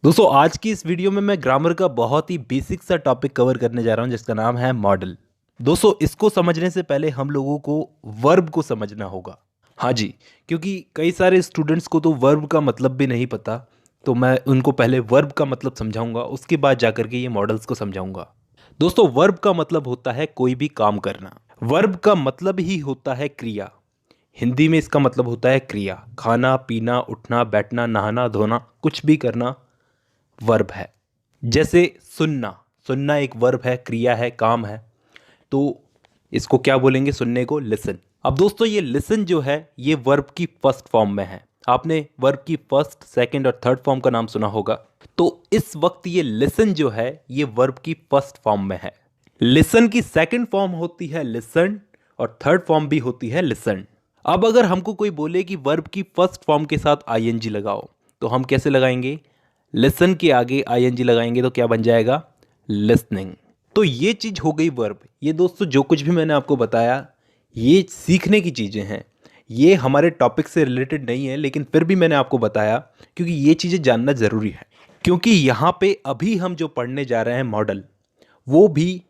दोस्तों आज की इस वीडियो में मैं ग्रामर का बहुत ही बेसिक सा टॉपिक कवर करने जा रहा हूं जिसका नाम है मॉडल। दोस्तों इसको समझने से पहले हम लोगों को वर्ब को समझना होगा। हाँ जी, क्योंकि कई सारे स्टूडेंट्स को तो वर्ब का मतलब भी नहीं पता। तो मैं उनको पहले वर्ब का मतलब समझाऊंगा, उसके बाद जाकर के ये मॉडल्स को समझाऊंगा। दोस्तों वर्ब का मतलब होता है कोई भी काम करना। वर्ब का मतलब ही होता है क्रिया। हिंदी में इसका मतलब होता है क्रिया। खाना पीना उठना बैठना नहाना धोना कुछ भी करना वर्ब है। जैसे सुनना, सुनना एक वर्ब है, क्रिया है, काम है। तो इसको क्या बोलेंगे? सुनने को लिसन। अब दोस्तों ये लिसन जो है ये वर्ब की फर्स्ट फॉर्म में है। आपने वर्ब की फर्स्ट सेकंड और थर्ड फॉर्म का नाम सुना होगा। तो इस वक्त ये लिसन जो है ये वर्ब की फर्स्ट फॉर्म में है। लिसन की सेकंड फॉर्म होती है लिसन और थर्ड फॉर्म भी होती है लिसन। अब अगर हमको कोई बोले कि वर्ब की फर्स्ट फॉर्म के साथ आईएनजी लगाओ तो हम कैसे लगाएंगे? लिसन के आगे आईएनजी लगाएंगे तो क्या बन जाएगा? लिसनिंग। तो ये चीज हो गई वर्ब। ये दोस्तों जो कुछ भी मैंने आपको बताया ये सीखने की चीजें हैं। ये हमारे टॉपिक से रिलेटेड नहीं है, लेकिन फिर भी मैंने आपको बताया क्योंकि ये चीजें जानना जरूरी है। क्योंकि यहाँ पे अभी हम जो पढ़ने जा रहे हैं मॉडल, वो भी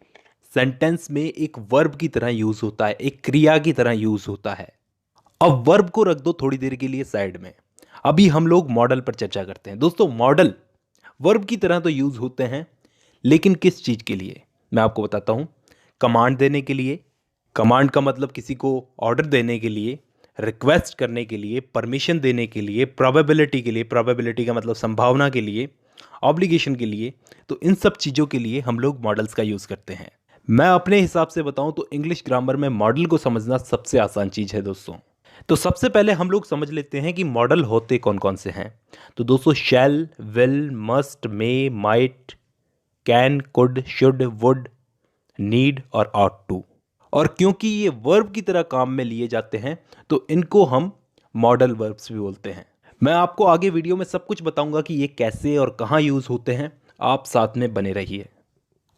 सेंटेंस में एक वर्ब की तरह यूज होता है, एक क्रिया की तरह यूज होता है। अब वर्ब को रख दो थोड़ी देर के लिए साइड में। अभी हम लोग मॉडल पर चर्चा करते हैं। दोस्तों मॉडल वर्ब की तरह तो यूज होते हैं, लेकिन किस चीज के लिए मैं आपको बताता हूं। कमांड देने के लिए। कमांड का मतलब किसी को ऑर्डर देने के लिए, रिक्वेस्ट करने के लिए, परमिशन देने के लिए, प्रोबेबिलिटी के लिए, प्रोबेबिलिटी का मतलब संभावना के लिए, ऑब्लिगेशन के लिए। तो इन सब चीजों के लिए हम लोग मॉडल्स का यूज करते हैं। मैं अपने हिसाब से बताऊं तो इंग्लिश ग्रामर में मॉडल को समझना सबसे आसान चीज है दोस्तों। तो सबसे पहले हम लोग समझ लेते हैं कि मॉडल होते कौन कौन से हैं। तो दोस्तों shall, will, must, may, might, can, could, should, would, need और ऑट टू। और क्योंकि ये वर्ब की तरह काम में लिए जाते हैं तो इनको हम मॉडल वर्ब्स भी बोलते हैं। मैं आपको आगे वीडियो में सब कुछ बताऊंगा कि ये कैसे और कहाँ यूज होते हैं। आप साथ में बने रहिए।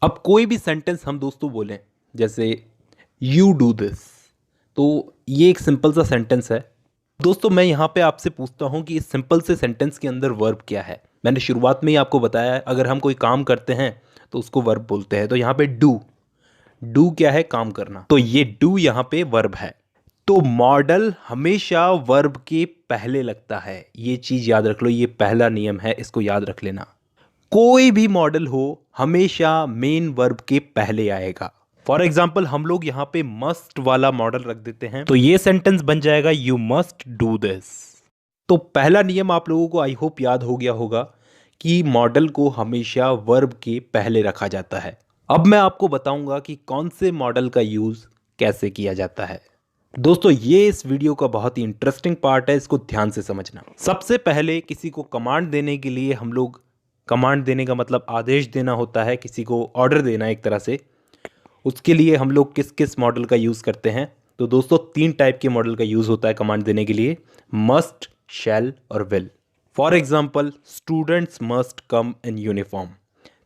अब कोई भी सेंटेंस हम दोस्तों बोलें, जैसे यू डू दिस, तो ये एक सिंपल सा सेंटेंस है। दोस्तों मैं यहाँ पे आपसे पूछता हूँ कि इस सिंपल से सेंटेंस के अंदर वर्ब क्या है। मैंने शुरुआत में ही आपको बताया है, अगर हम कोई काम करते हैं तो उसको वर्ब बोलते हैं। तो यहाँ पे डू, डू क्या है? काम करना। तो ये डू यहाँ पे वर्ब है। तो मॉडल हमेशा वर्ब के पहले लगता है। ये चीज याद रख लो, ये पहला नियम है, इसको याद रख लेना। कोई भी मॉडल हो हमेशा मेन वर्ब के पहले आएगा। फॉर एग्जाम्पल हम लोग यहाँ पे मस्ट वाला मॉडल रख देते हैं तो ये सेंटेंस बन जाएगा यू मस्ट डू दिस। तो पहला नियम आप लोगों को आई होप याद हो गया होगा कि मॉडल को हमेशा वर्ब के पहले रखा जाता है। अब मैं आपको बताऊंगा कि कौन से मॉडल का यूज कैसे किया जाता है। दोस्तों ये इस वीडियो का बहुत ही इंटरेस्टिंग पार्ट है, इसको ध्यान से समझना। सबसे पहले किसी को कमांड देने के लिए हम लोग, कमांड देने का मतलब आदेश देना होता है, किसी को ऑर्डर देना एक तरह से। उसके लिए हम लोग किस किस मॉडल का यूज़ करते हैं? तो दोस्तों 3 टाइप के मॉडल का यूज़ होता है कमांड देने के लिए, मस्ट, शैल और will. For example students must come in uniform.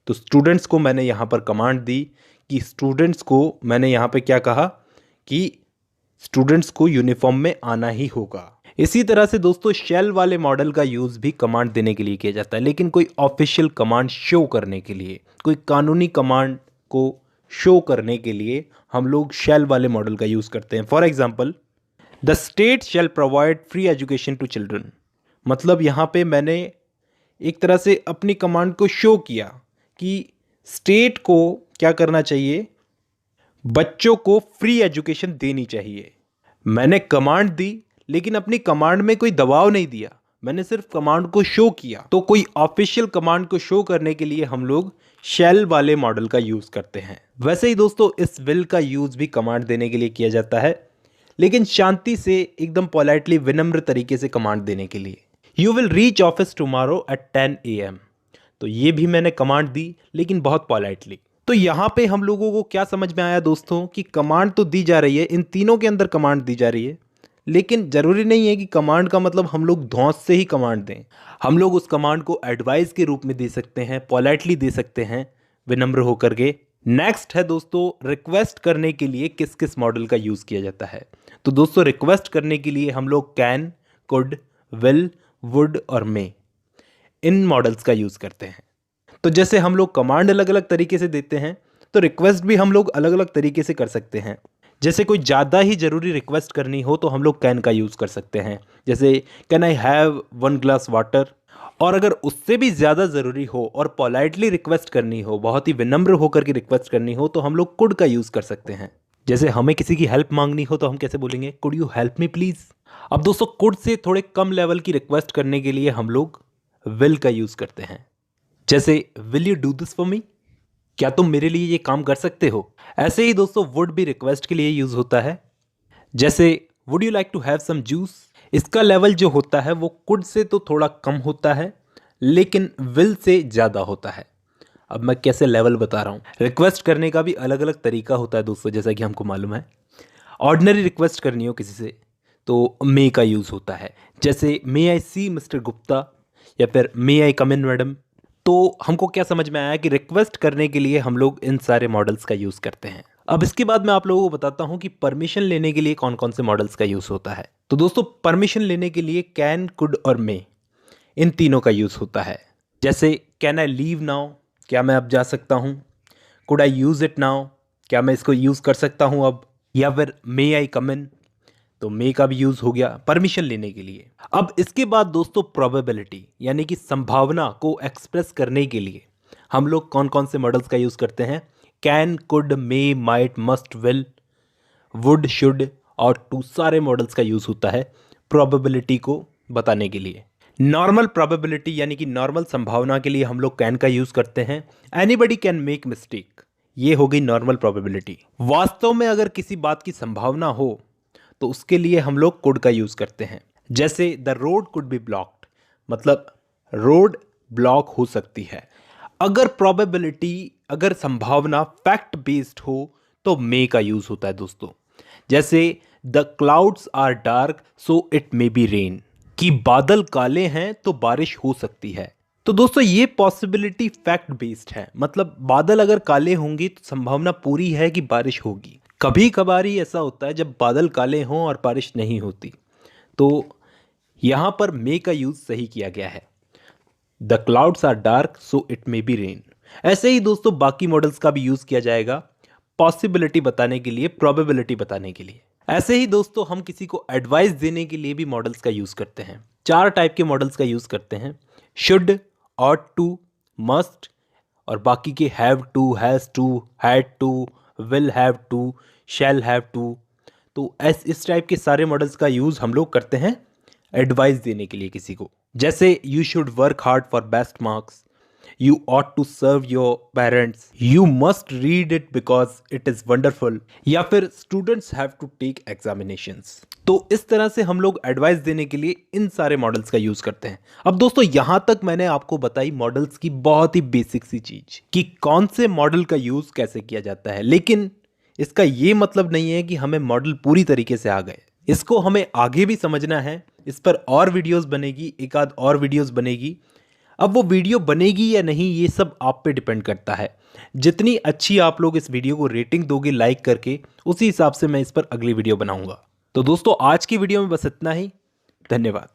तो स्टूडेंट्स को मैंने यहाँ पर कमांड दी कि स्टूडेंट्स को, मैंने यहाँ पे क्या कहा कि स्टूडेंट्स को यूनिफॉर्म में आना ही होगा। इसी तरह से दोस्तों शेल वाले मॉडल का यूज भी कमांड देने के लिए किया जाता है, लेकिन कोई ऑफिशियल कमांड शो करने के लिए, कोई कानूनी कमांड को शो करने के लिए हम लोग शेल वाले मॉडल का यूज करते हैं। For example the state shall provide free education to children. मतलब यहाँ पे मैंने एक तरह से अपनी कमांड को शो किया कि स्टेट को क्या करना चाहिए, बच्चों को फ्री एजुकेशन देनी चाहिए। मैंने कमांड दी लेकिन अपनी कमांड में कोई दबाव नहीं दिया, मैंने सिर्फ कमांड को शो किया। तो कोई ऑफिशियल कमांड को शो करने के लिए हम लोग शेल वाले मॉडल का यूज करते हैं। वैसे ही दोस्तों इस विल का यूज भी कमांड देने के लिए किया जाता है, लेकिन शांति से, एकदम पोलाइटली, विनम्र तरीके से कमांड देने के लिए। You will reach office tomorrow at 10 AM। तो ये भी मैंने कमांड दी लेकिन बहुत पोलाइटली। तो यहाँ पे हम लोगों को क्या समझ में आया दोस्तों कि कमांड तो दी जा रही है, इन तीनों के अंदर कमांड दी जा रही है, लेकिन जरूरी नहीं है कि कमांड का मतलब हम लोग धौंस से ही कमांड दें। हम लोग उस कमांड को एडवाइस के रूप में दे सकते हैं, पोलाइटली दे सकते हैं, विनम्र होकर के। नेक्स्ट है दोस्तों रिक्वेस्ट करने के लिए किस किस मॉडल का यूज किया जाता है। तो दोस्तों रिक्वेस्ट करने के लिए हम लोग कैन, कुड, विल, वुड और मे, इन मॉडल्स का यूज़ करते हैं। तो जैसे हम लोग कमांड अलग अलग तरीके से देते हैं, तो रिक्वेस्ट भी हम लोग अलग अलग तरीके से कर सकते हैं। जैसे कोई ज़्यादा ही ज़रूरी रिक्वेस्ट करनी हो तो हम लोग कैन का यूज़ कर सकते हैं, जैसे can I have 1 glass water. और अगर उससे भी ज़्यादा ज़रूरी हो और पोलाइटली रिक्वेस्ट करनी हो, बहुत ही विनम्र होकर के रिक्वेस्ट करनी हो, तो हम लोग कुड का यूज़ कर सकते हैं। जैसे हमें किसी की हेल्प मांगनी हो तो हम कैसे बोलेंगे, could you help me please. अब दोस्तों कुड से थोड़े कम लेवल की रिक्वेस्ट करने के लिए हम लोग विल का यूज़ करते हैं। जैसे will you do this for me, क्या तुम मेरे लिए ये काम कर सकते हो। ऐसे ही दोस्तों वुड भी रिक्वेस्ट के लिए यूज होता है। जैसे would you like to have some juice. इसका लेवल जो होता है वो कुड से तो थोड़ा कम होता है, लेकिन विल से ज़्यादा होता है। अब मैं कैसे लेवल बता रहा हूँ। रिक्वेस्ट करने का भी अलग अलग तरीका होता है दोस्तों, जैसा कि हमको मालूम है। ऑर्डिनरी रिक्वेस्ट करनी हो किसी से तो मे का यूज़ होता है, जैसे मे आई सी मिस्टर गुप्ता या फिर मे आई कम इन मैडम। तो हमको क्या समझ में आया कि रिक्वेस्ट करने के लिए हम लोग इन सारे मॉडल्स का यूज़ करते हैं। अब इसके बाद मैं आप लोगों को बताता हूँ कि परमिशन लेने के लिए कौन कौन से मॉडल्स का यूज़ होता है। तो दोस्तों परमिशन लेने के लिए कैन, कुड और मे, इन तीनों का यूज़ होता है। जैसे कैन आई लीव नाउ, क्या मैं अब जा सकता हूँ। Could I use it now, क्या मैं इसको यूज़ कर सकता हूँ अब। या फिर मे आई कम इन, तो मे का भी यूज़ हो गया परमिशन लेने के लिए। अब इसके बाद दोस्तों प्रोबेबिलिटी यानी कि संभावना को एक्सप्रेस करने के लिए हम लोग कौन कौन से मॉडल्स का यूज़ करते हैं। Can, could, may, might, must, will, would, should और टू, सारे मॉडल्स का यूज़ होता है प्रोबेबिलिटी को बताने के लिए। नॉर्मल प्रोबेबिलिटी यानी कि नॉर्मल संभावना के लिए हम लोग कैन का यूज़ करते हैं। एनीबडी कैन मेक मिस्टेक, ये हो गई नॉर्मल प्रोबेबिलिटी। वास्तव में अगर किसी बात की संभावना हो तो उसके लिए हम लोग कुड का यूज़ करते हैं। जैसे the road could be blocked, मतलब रोड ब्लॉक हो सकती है। अगर प्रोबेबिलिटी, अगर संभावना फैक्ट बेस्ड हो तो मे का यूज़ होता है दोस्तों। जैसे the clouds are dark so it may be rain, कि बादल काले हैं तो बारिश हो सकती है। तो दोस्तों ये पॉसिबिलिटी फैक्ट बेस्ड है, मतलब बादल अगर काले होंगे तो संभावना पूरी है कि बारिश होगी। कभी कभार ही ऐसा होता है जब बादल काले हों और बारिश नहीं होती, तो यहाँ पर मे का यूज़ सही किया गया है। The clouds are dark so it may be rain. ऐसे ही दोस्तों बाकी मॉडल्स का भी यूज़ किया जाएगा पॉसिबिलिटी बताने के लिए, प्रोबेबिलिटी बताने के लिए। ऐसे ही दोस्तों हम किसी को एडवाइस देने के लिए भी मॉडल्स का यूज़ करते हैं। 4 टाइप के मॉडल्स का यूज़ करते हैं, शुड, ऑट टू, मस्ट और बाकी के have to, has to, had to, will have to, shall have to. तो इस टाइप के सारे मॉडल्स का यूज़ हम लोग करते हैं एडवाइस देने के लिए किसी को। जैसे you should work hard for best marks, you ought to serve your parents, you must read it because it is wonderful, या फिर students have to take examinations. तो इस तरह से हम लोग एडवाइस देने के लिए इन सारे मॉडल्स का यूज़ करते हैं। अब दोस्तों यहाँ तक मैंने आपको बताई मॉडल्स की बहुत ही बेसिक सी चीज़ कि कौन से मॉडल का यूज़ कैसे किया जाता है, लेकिन इसका ये मतलब नहीं है कि हमें मॉडल पूरी तरीके से आ गए। इसको हमें आगे भी समझना है, इस पर और वीडियोस बनेगी, एक आध और वीडियोस बनेगी। अब वो वीडियो बनेगी या नहीं ये सब आप पे डिपेंड करता है। जितनी अच्छी आप लोग इस वीडियो को रेटिंग दोगे लाइक करके, उसी हिसाब से मैं इस पर अगली वीडियो बनाऊंगा। तो दोस्तों आज की वीडियो में बस इतना ही। धन्यवाद।